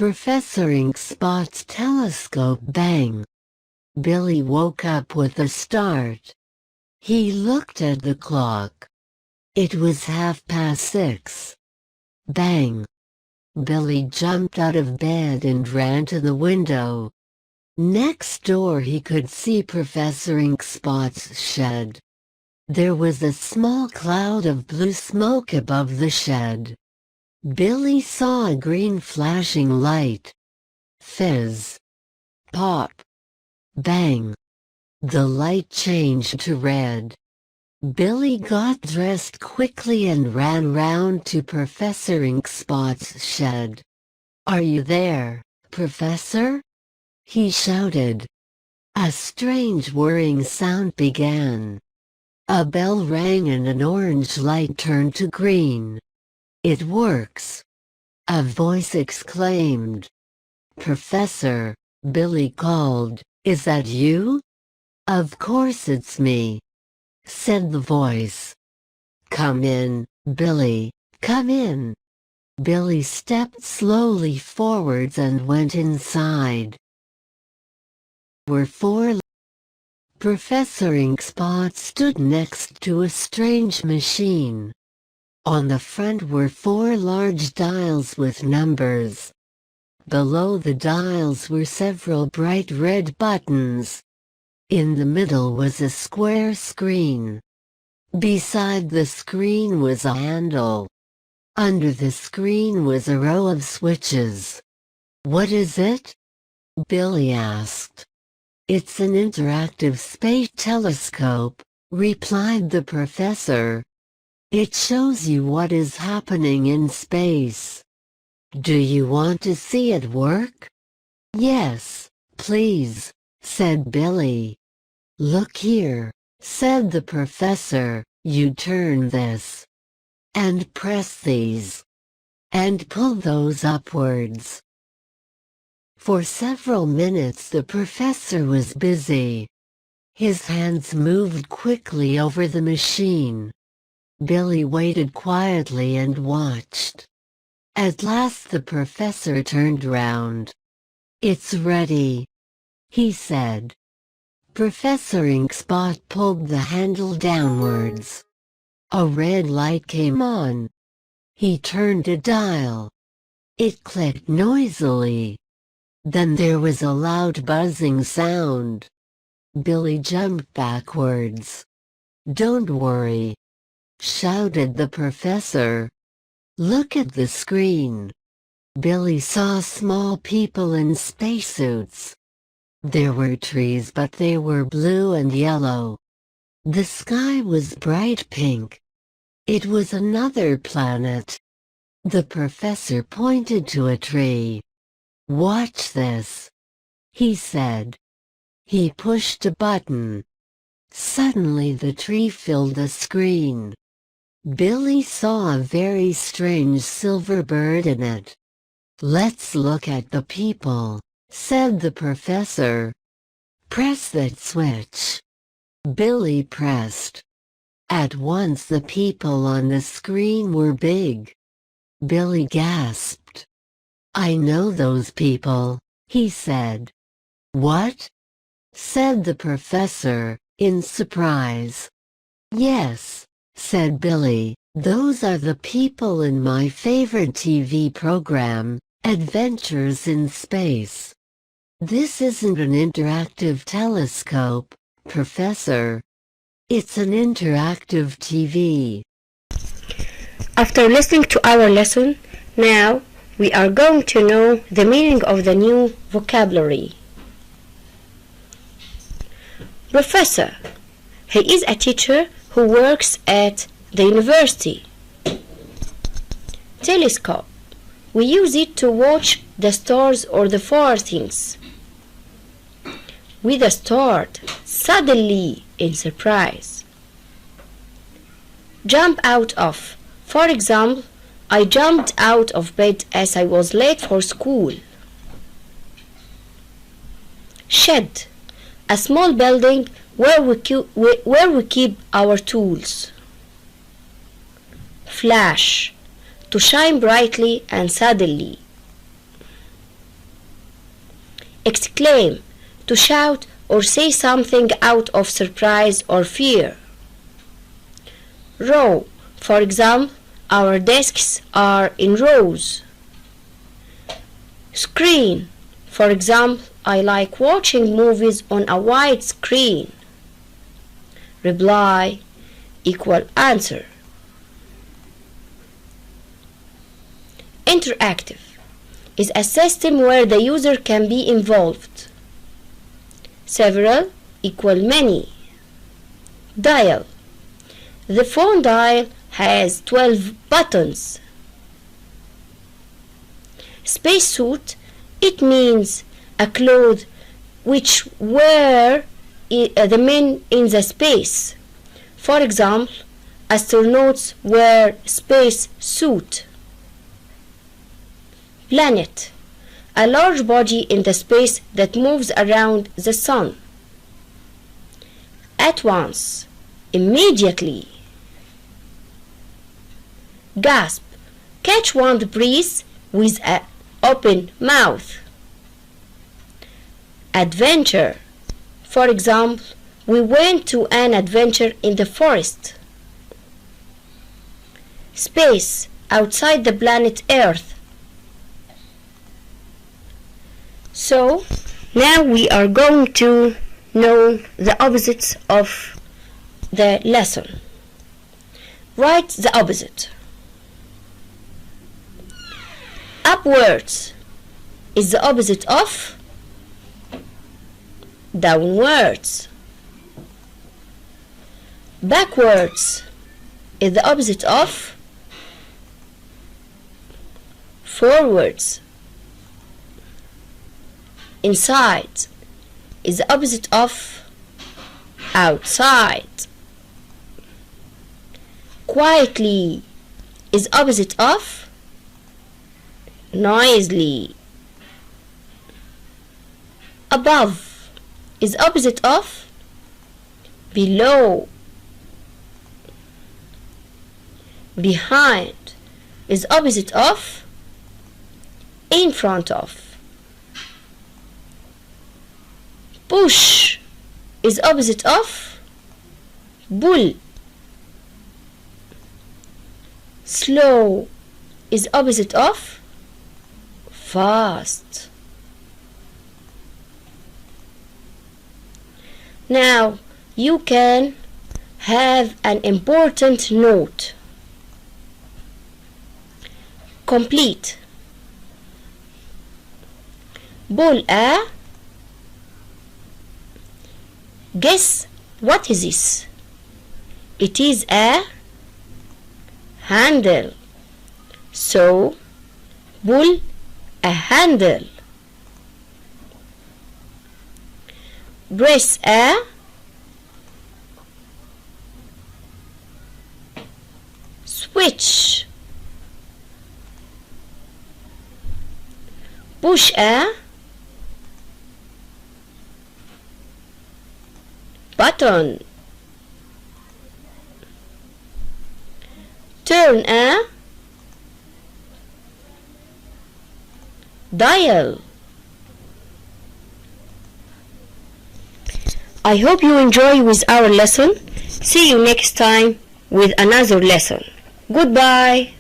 Professor Inkspot's telescope bang. Billy woke up with a start. He looked at the clock. It was 6:30. Bang! Billy jumped out of bed and ran to the window. Next door he could see Professor Inkspot's shed. There was a small cloud of blue smoke above the shed. Billy saw a green flashing light. Fizz. Pop. Bang. The light changed to red. Billy got dressed quickly and ran round to Professor Inkspot's shed. "Are you there, Professor?" he shouted. A strange whirring sound began. A bell rang and an orange light turned to green. "It works!" a voice exclaimed. "Professor," Billy called, "is that you?" "Of course it's me," said the voice. "Come in, Billy, come in." Billy stepped slowly forwards and went inside. Were four. Professor Inkspot stood next to a strange machine. On the front were 4 large dials with numbers. Below the dials were several bright red buttons. In the middle was a square screen. Beside the screen was a handle. Under the screen was a row of switches. "What is it?" Billy asked. "It's an interactive space telescope," replied the professor. "It shows you what is happening in space. Do you want to see it work?" "Yes, please," said Billy. "Look here," said the professor, "you turn this, and press these, and pull those upwards." For several minutes the professor was busy. His hands moved quickly over the machine. Billy waited quietly and watched. At last the professor turned round. "It's ready," he said. Professor Inkspot pulled the handle downwards. A red light came on. He turned a dial. It clicked noisily. Then there was a loud buzzing sound. Billy jumped backwards. "Don't worry," shouted the professor. "Look at the screen." Billy saw small people in spacesuits. There were trees, but they were blue and yellow. The sky was bright pink. It was another planet. The professor pointed to a tree. "Watch this," he said. He pushed a button. Suddenly the tree filled the screen. Billy saw a very strange silver bird in it. "Let's look at the people," said the professor. "Press that switch." Billy pressed. At once the people on the screen were big. Billy gasped. "I know those people," he said. "What?" said the professor, in surprise. "Yes," said Billy, "those are the people in my favorite TV program, Adventures in Space. This isn't an interactive telescope, Professor. It's an interactive TV." After listening to our lesson, now we are going to know the meaning of the new vocabulary. Professor. He is a teacher who works at the university. Telescope. We use it to watch the stars or the far things. With a start, suddenly, in surprise. Jump out of. For example, I jumped out of bed as I was late for school. Shed. A small building where we keep our tools. Flash. To shine brightly and suddenly. exclaim, to shout or say something out of surprise or fear. Row, for example, our desks are in rows. Screen, for example, I like watching movies on a wide screen. Reply equal answer. Interactive is a system where the user can be involved. Several equal many. Dial. The phone dial has 12 buttons. Spacesuit, it means a cloth which wear the men in the space. For example, astronauts wear space suit. Planet, a large body in the space that moves around the sun. At once, immediately. Gasp, catch one's breath with an open mouth. Adventure, for example, we went to an adventure in the forest. Space, outside the planet Earth. So, now we are going to know the opposites of the lesson. Write the opposite. Upwards is the opposite of downwards. Backwards is the opposite of forwards. Inside is the opposite of outside. Quietly is opposite of noisily. Above is opposite of below. Behind is opposite of in front of. Push is opposite of pull. Slow is opposite of fast. Now you can have an important note. Complete. Ball a. Guess what is this? It is a handle. So, pull a handle. Press a. Switch. Push a. Button. Turn a. Dial. I hope you enjoy with our lesson. See you next time with another lesson. Goodbye.